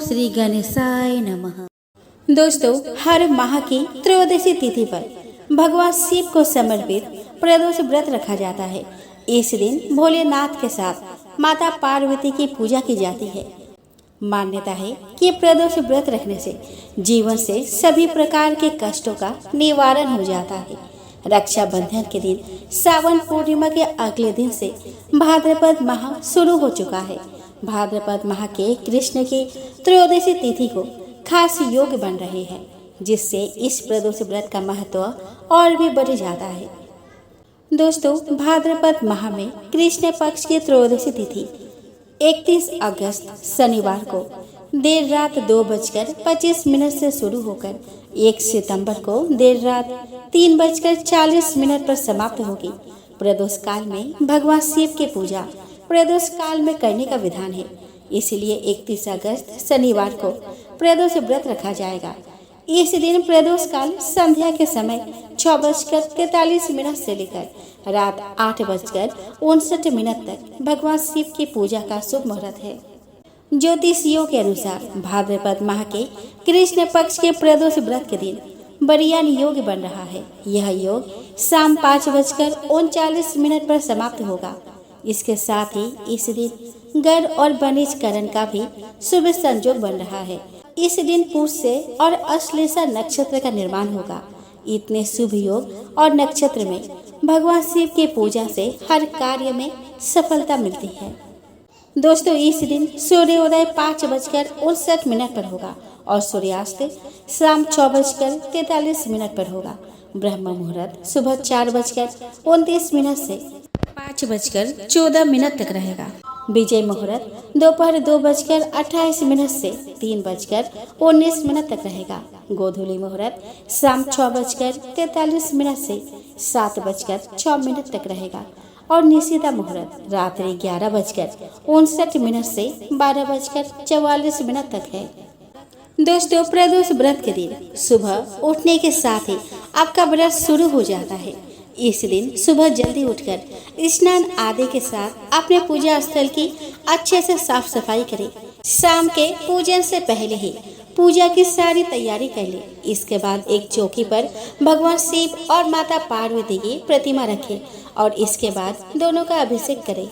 श्री गणेशाय नमः। दोस्तों, हर माह की त्रयोदशी तिथि पर भगवान शिव को समर्पित प्रदोष व्रत रखा जाता है। इस दिन भोलेनाथ के साथ माता पार्वती की पूजा की जाती है। मान्यता है कि प्रदोष व्रत रखने से जीवन से सभी प्रकार के कष्टों का निवारण हो जाता है। रक्षाबंधन के दिन सावन पूर्णिमा के अगले दिन से भाद्रपद माह शुरू हो चुका है। भाद्रपद माह के कृष्ण की त्रयोदशी तिथि को खास योग बन रहे हैं, जिससे इस प्रदोष व्रत का महत्व और भी बढ़ जाता है। दोस्तों, भाद्रपद माह में कृष्ण पक्ष की त्रयोदशी तिथि 31 अगस्त शनिवार को देर रात 2:25 से शुरू होकर 1 सितंबर को देर रात 3:40 पर समाप्त होगी। प्रदोष काल में भगवान शिव की पूजा प्रदोष काल में करने का विधान है, इसलिए 31 अगस्त शनिवार को प्रदोष व्रत रखा जाएगा। इस दिन प्रदोष काल संध्या के समय 6:43 से लेकर रात 8:59 तक भगवान शिव की पूजा का शुभ मुहूर्त है। ज्योतिषियों के अनुसार भाद्रपद माह के कृष्ण पक्ष के प्रदोष व्रत के दिन बरियान योग बन रहा है। यह योग शाम 5:39 पर समाप्त होगा। इसके साथ ही इस दिन गर्भ और वनिजकरण का भी शुभ संयोग बन रहा है। इस दिन पुष्य और अश्लेषा नक्षत्र का निर्माण होगा। इतने शुभ योग और नक्षत्र में भगवान शिव की पूजा से हर कार्य में सफलता मिलती है। दोस्तों, इस दिन सूर्योदय 5:59 पर होगा और सूर्यास्त शाम 6:43 पर होगा। ब्रह्म मुहूर्त सुबह 4:29 से 5:14 तक रहेगा। विजय मुहूर्त दोपहर 2:28 से 3:19 तक रहेगा। गोधूली मुहूर्त शाम 6:43 से 7:06 तक रहेगा और निशिता मुहूर्त रात्रि 11:59 से 12:44 तक है। दोस्तों, प्रदोष व्रत के दिन सुबह उठने के साथ ही आपका व्रत शुरू हो जाता है। इस दिन सुबह जल्दी उठकर स्नान आदि के साथ अपने पूजा स्थल की अच्छे से साफ सफाई करें। शाम के पूजन से पहले ही पूजा की सारी तैयारी कर ले। इसके बाद एक चौकी पर भगवान शिव और माता पार्वती की प्रतिमा रखें और इसके बाद दोनों का अभिषेक करें।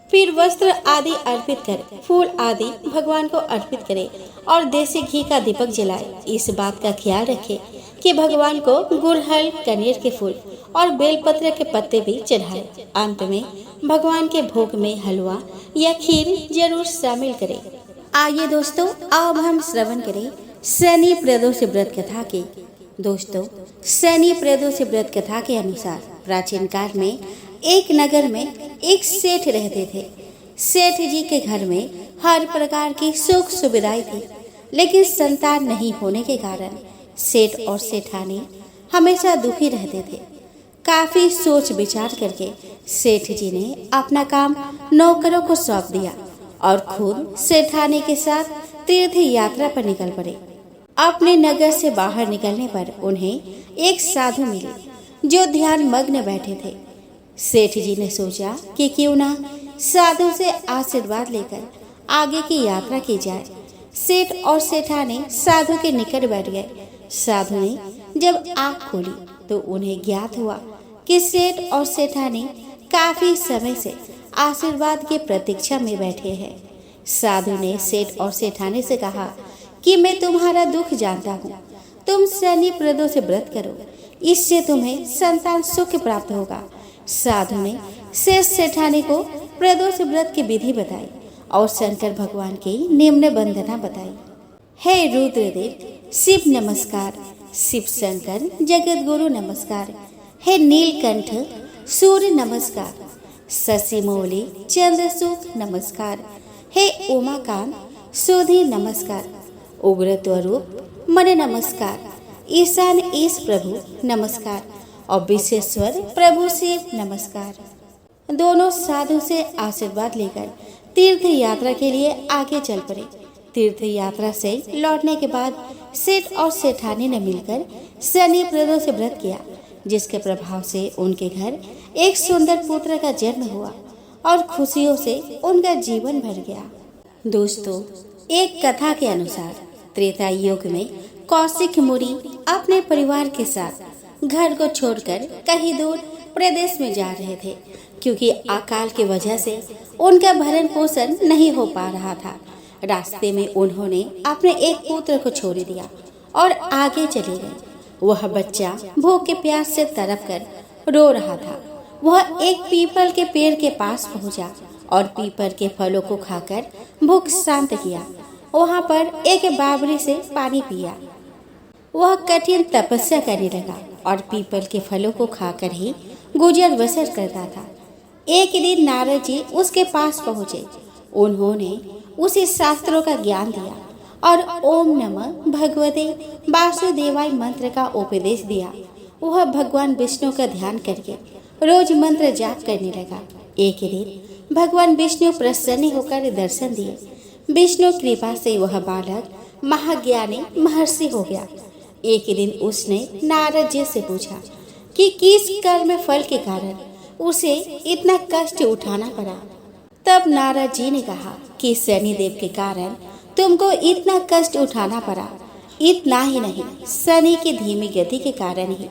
फिर वस्त्र आदि अर्पित कर फूल आदि भगवान को अर्पित करें और देसी घी का दीपक जलाए। इस बात का ख्याल रखें कि भगवान को गुड़हल, कनेर के फूल और बेलपत्र के पत्ते भी चढ़ाए। अंत में भगवान के भोग में हलवा या खीर जरूर शामिल करें। आइए दोस्तों, अब हम श्रवण करें शनि प्रदोष व्रत कथा की। दोस्तों, शनि प्रदोष व्रत कथा के अनुसार प्राचीन काल में एक नगर में एक सेठ रहते थे। सेठ जी के घर में हर प्रकार की सुख सुविधाएं थी, लेकिन संतान नहीं होने के कारण सेठ और सेठानी हमेशा दुखी रहते थे। काफी सोच विचार करके सेठ जी ने अपना काम नौकरों को सौंप दिया और खुद सेठानी के साथ तीर्थ यात्रा पर निकल पड़े। अपने नगर से बाहर निकलने पर उन्हें एक साधु मिले जो ध्यान मग्न बैठे थे। सेठ जी ने सोचा कि क्यों ना साधु से आशीर्वाद लेकर आगे की यात्रा की जाए। सेठ और सेठानी साधु के निकट बैठ गए। साधु ने जब आँख खोली तो उन्हें ज्ञात हुआ कि सेठ और सेठानी काफी समय से आशीर्वाद की प्रतीक्षा में बैठे हैं। साधु ने सेठ और सेठानी से कहा कि मैं तुम्हारा दुख जानता हूँ, तुम शनि प्रदोष व्रत करो, इससे तुम्हें संतान सुख प्राप्त होगा। साधु ने शेष सेठानी को प्रदोष व्रत की विधि बताई और शंकर भगवान की निम्न वंदना बताई। हे रुद्रदेव शिव नमस्कार, शिव शंकर जगत गुरु नमस्कार। हे नीलकंठ सूर्य नमस्कार, शशि मौली चंद्रसुख नमस्कार। हे उमाकांत सुधी नमस्कार, उग्र स्वरूप मन नमस्कार। ईशान ईश प्रभु नमस्कार और विश्वेश्वर प्रभु शिव नमस्कार। दोनों साधु से आशीर्वाद लेकर तीर्थ यात्रा के लिए आगे चल पड़े। तीर्थ यात्रा से लौटने के बाद सेठ और सेठानी ने मिलकर शनि प्रदोष व्रत किया, जिसके प्रभाव से उनके घर एक सुंदर पुत्र का जन्म हुआ और खुशियों से उनका जीवन भर गया। दोस्तों, एक कथा के अनुसार त्रेता युग में कौशिक मुनि अपने परिवार के साथ घर को छोड़कर कहीं दूर प्रदेश में जा रहे थे, क्योंकि अकाल की वजह से उनका भरण पोषण नहीं हो पा रहा था। रास्ते में उन्होंने अपने एक पुत्र को छोड़ दिया और आगे चले गए। वह बच्चा भूख के प्यास से तड़प कर रो रहा था। वह एक पीपल के पेड़ के पास पहुंचा और पीपल के फलों को खाकर भूख शांत किया। वहां पर एक बावड़ी से पानी पिया। वह कठिन तपस्या करने लगा और पीपल के फलों को खाकर ही गुजर बसर करता था। एक दिन नारद जी उसके पास पहुंचे। उन्होंने उसे शास्त्रों का ज्ञान दिया और ओम नमः भगवते वासुदेवाय मंत्र का उपदेश दिया। वह भगवान विष्णु का ध्यान करके रोज मंत्र जाप करने लगा। एक दिन भगवान विष्णु प्रसन्न होकर दर्शन दिए। विष्णु कृपा से वह बालक महाज्ञानी महर्षि हो गया। एक दिन उसने नारद जी से पूछा कि किस कर्म फल के कारण उसे इतना कष्ट उठाना पड़ा। तब नारद जी ने कहा कि शनिदेव के कारण तुमको इतना कष्ट उठाना पड़ा। इतना ही नहीं, शनि की धीमी गति के कारण ही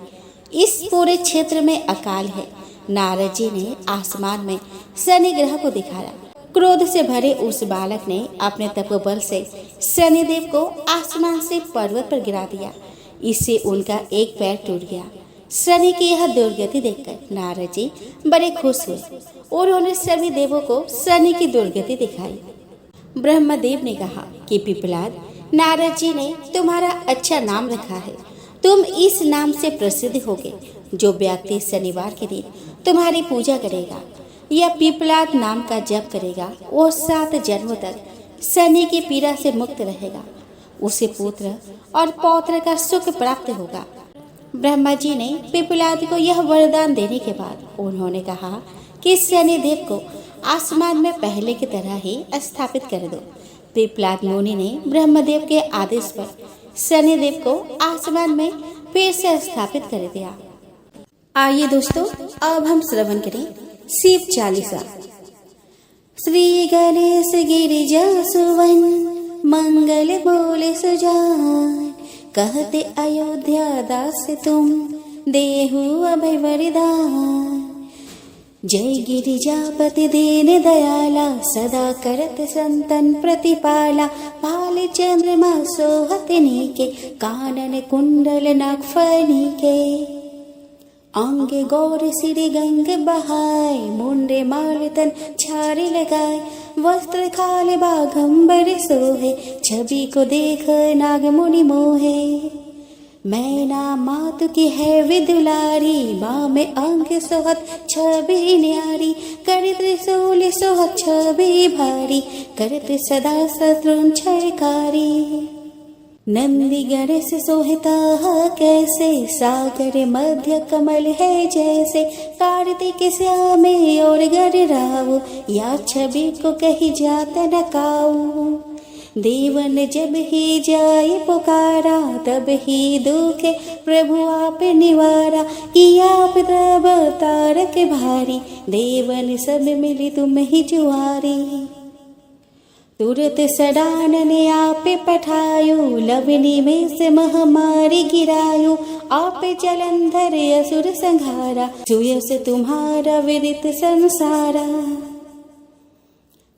इस पूरे क्षेत्र में अकाल है। नारद जी ने आसमान में शनि ग्रह को दिखाया। क्रोध से भरे उस बालक ने अपने तपोबल से शनिदेव को आसमान से पर्वत पर गिरा दिया। इससे उनका एक पैर टूट गया। शनि की यह दुर्गति देखकर नारद जी बड़े खुश हुए। उन्होंने सभी देवों को शनि की दुर्गति दिखाई। ब्रह्मदेव ने कहा कि पिपलाद, नारद जी ने तुम्हारा अच्छा नाम रखा है। तुम इस नाम से प्रसिद्ध होगे। जो व्यक्ति शनिवार के दिन तुम्हारी पूजा करेगा या पिपलाद नाम का जप करेगा, वो 7 जन्मों तक शनि की पीड़ा से मुक्त रहेगा। उसे पुत्र और पौत्र का सुख प्राप्त होगा। ब्रह्मा जी ने पिपलाद को यह वरदान देने के बाद उन्होंने कहा कि शनिदेव को आसमान में पहले की तरह ही स्थापित कर दो। पिपलाद मुनि ने ब्रह्मदेव के आदेश पर शनिदेव को आसमान में फिर से स्थापित कर दिया। आइए दोस्तों, अब हम श्रवण करें शिव चालीसा। श्री गणेश गिरिजा सुवन मंगल बोले सुजान, कहते अयोध्या दास तुम देहु अभय वरदान। जय गिरिजापति दीन दयाला, सदा करत संतन प्रतिपाला। भाल चंद्रमा सोहत नीके, कानन कुंडल नागफनी के। अंगे गौर सिर गंग बहाय, मुंडे माल तन छारे लगाए। वस्त्र खाल बाघंबर सोहे, छवि को देख नाग मुनि मोहे। मैना मातु की है विदुलारी, माँ में अंग सोहत छवि न्यारी। कर त्रिशूल सोहत छवि भारी, करत सदा शत्रुन क्षयकारी। नंदी गणेश सोहता कैसे, सागर मध्य कमल है जैसे। कार्तिक श्यामे और गर राव, या छवि को कही जात न काऊ। देवन जब ही जाए पुकारा, तब ही दुखे प्रभु आप निवारा। किया आप तब तारक भारी, देवन सब मिली तुम ही जुआरी। तुरत सडानन आपे पठायो, लवनी में से महामारी गिरायो। आप जलंधर असुर संहारा, छुयो से तुम्हारा विदित संसारा।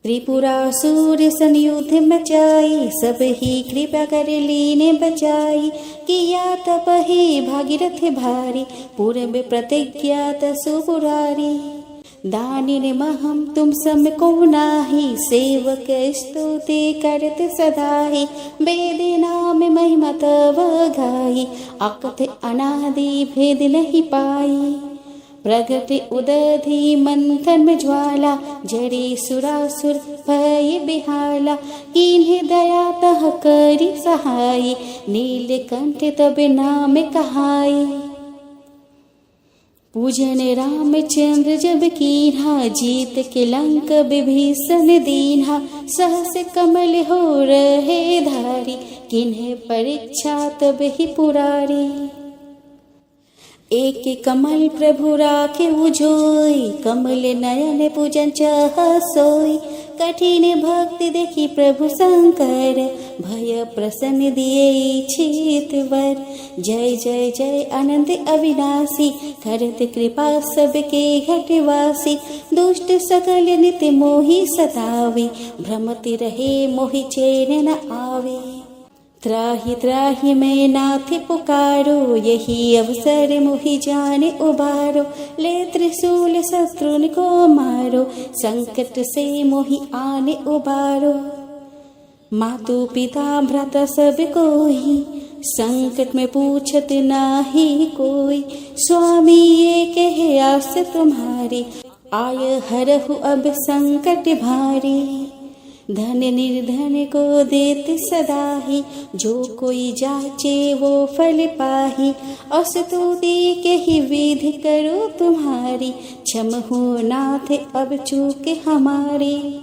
त्रिपुरासुर संयुद्ध मचाई, सब ही कृपा कर लीने बचाई। किया तप ही भागीरथ भारी, पूर्व प्रतिज्ञात सुपुरारी। दानिन महम तुम सम को नाही, सेवक स्तुति करत सदाहि। वेद नाम महिमा तव गाई, अकथ अनादि भेद नहीं पाई। प्रगट उदधि मंथन में ज्वाला, जड़ी सुरासुर भय बिहाला। किन्हीं दया तह करी सहाय, नीलकंठ तब नाम कहाई। पूजन रामचंद्र जब कीन्हा, जीत के लंक विभीषण दीन्हा। सहस कमल हो रहे धारी, किन्हें परीक्षा तब ही पुरारी। एक कमल प्रभु राखे उजोई, कमल नयन पूजन चाह सोई। कठिन भक्ति देखी प्रभु शंकर, भय प्रसन्न दिए छित वर। जय जय जय अनंत अविनाशी, करत कृपा सबके घटवासी। दुष्ट सकल नित्य मोहि सतावे, भ्रमति रहे मोहि चैन न आवे। त्राहि त्राहि मैं नाथ पुकारो, यही अवसर मोहि जाने उबारो। ले त्रिशूल शत्रुन को मारो, संकट से मोहि आने उबारो। मातु पिता भ्राता सब कोई, संकट में पूछत नाही कोई। स्वामी ये कहे आस तुम्हारी, आय हरहु अब संकट भारी। धन निर्धन को देत सदाही, जो कोई जाचे वो फल पाही। असतुति के ही विधि करो तुम्हारी, क्षम हो नाथ अब चूक हमारी।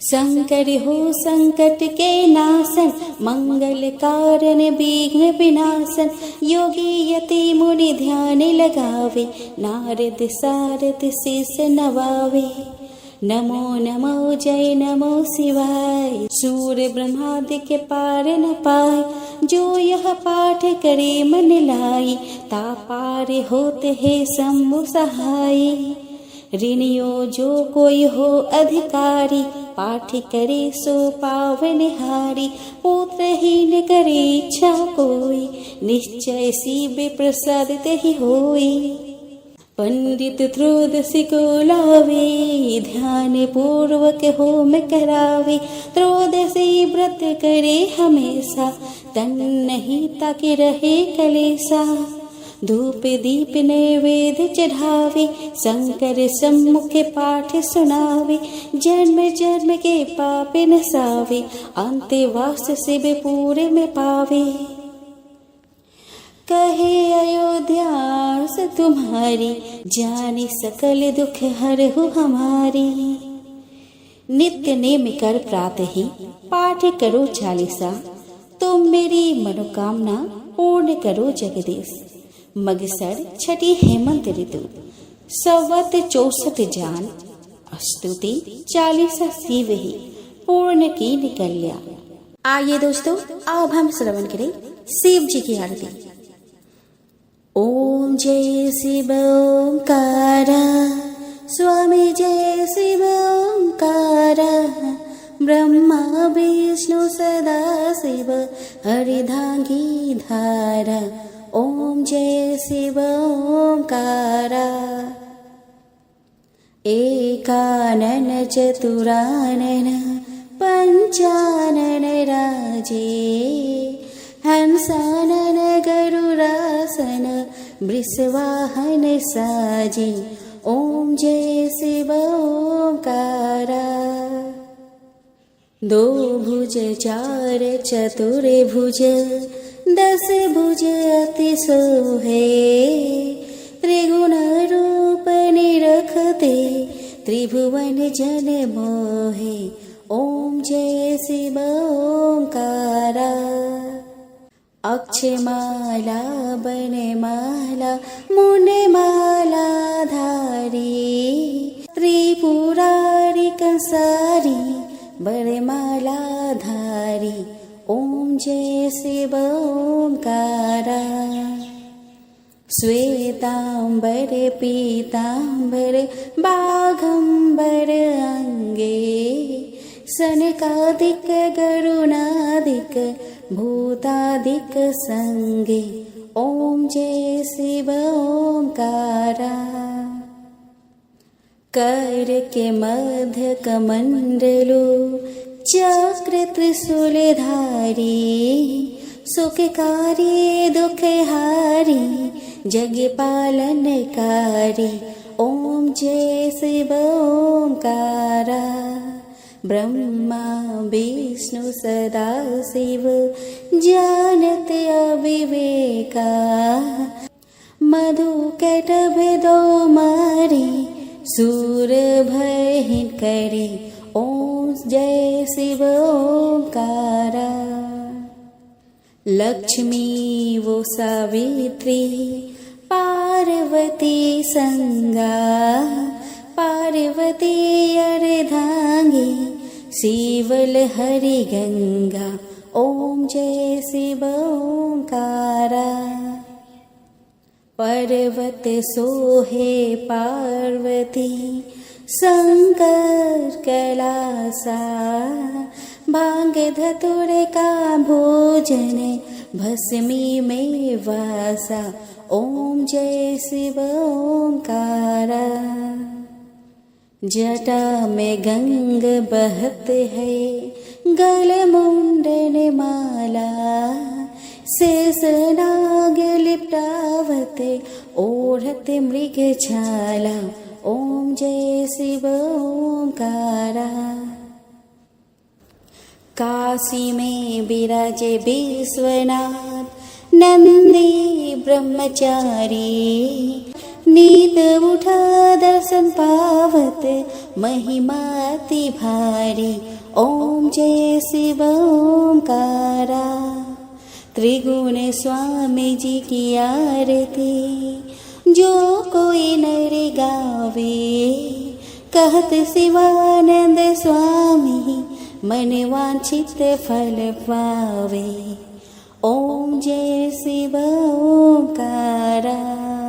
शंकर हो संकट के नाशन, मंगल कारण विघ्न विनाशन। योगी यति मुनि ध्यान लगावे, नारद सारद शीस नवावे। नमो नमो जय नमो शिवाय, सूर्य ब्रह्मादि के पार न पाए। जो यह पाठ करे मन लाई, ता पार होते है शंभु सहाय। ऋणियो जो कोई हो अधिकारी, पाठ करे सो पावन हारी। पुत्रहीन करे इच्छा कोई, निश्चय शिव प्रसाद ही होई। पंडित त्रयोदशी को लावे, ध्यान पूर्वक होम करावे। त्रयोदशी व्रत करे हमेशा, तन नहीं ताकि रहे कलेसा। धूप दीप नैवेद्य चढ़ावे, शंकर सम्मुख पाठ सुनावे। जन्म जन्म के पाप नसावे, अंत्यवास शिव पूरे में पावे। कहे अयोध्यास तुम्हारी, जानी सकल दुख हरहु हमारी। नित्य नेम कर प्रातः ही, पाठ करो चालीसा। तुम मेरी मनोकामना पूर्ण करो जगदीश। मगसर छठी हेमंत ऋतु, संवत 64 जान। स्तुति चालीसा शिव ही, पूर्ण की निकल्या। आइए दोस्तों, अब हम श्रवण करें शिव जी की आरती। ओम जय शिव ओंकारा, स्वामी जय शिव ओंकारा। ब्रह्मा विष्णु सदा शिव, हरिधांगी धारा। ओम जय शिव ओंकारा। एकानन चतुरानन, पंचानन राजे। हंसानन गरुरासन, वृषवाहन साजे। ओम जय शिव ओंकारा। दो भुज चार चतुर भुज, 10 भुज अति सोहे। त्रिगुण रूप निरखते, त्रिभुवन जन मोहे। ओम जय शिव ओंकारा। अक्षमाला बनमाला, मुंडमाला धारी। त्रिपुरारी कंसारी, बरमाला धारी। ओम जय शिव ओंकारा। श्वेतांबर पीतांबर, बाघंबर अंगे। सनकादिक गरुणादिक, भूतादिक संगे। ओम जय शिव ओंकारा। कर के मध्य कमंडलो, चक्र त्रिशूल धारी। सुखकारी दुखहारी, जग पालनकारी। ओम जय शिव ओंकारा। ब्रह्मा विष्णु सदा शिव, जानत अविवेका। मधु कटभ दो मारी, सूर भय करे। ओम जय शिव ओंकारा। लक्ष्मी वो सावित्री, पार्वती संगा। पार्वती अर्धा शिवल हरि गंगा, ओम जय शिव ओंकारा। पर्वत सोहे पार्वती, शंकर कैलासा। भांग धतुर का भोजन, भस्मी में वासा। ओम जय शिव ओंकारा। जटा में गंग बहत है, गल मुंडन माला। शेष नाग लिपटावत, ओढ़त मृग छाला। ओम जय शिव ओंकारा। काशी में विराजे विश्वनाथ, नंदी ब्रह्मचारी। नींद उठा दर्शन पावत, महिमाति भारी। ओम जय शिव ओंकारा। त्रिगुण स्वामी जी की आरती, जो कोई नर गावे। कहत शिवानंद स्वामी, मन वांछित फल पावे। ओम जय शिव ओंकारा।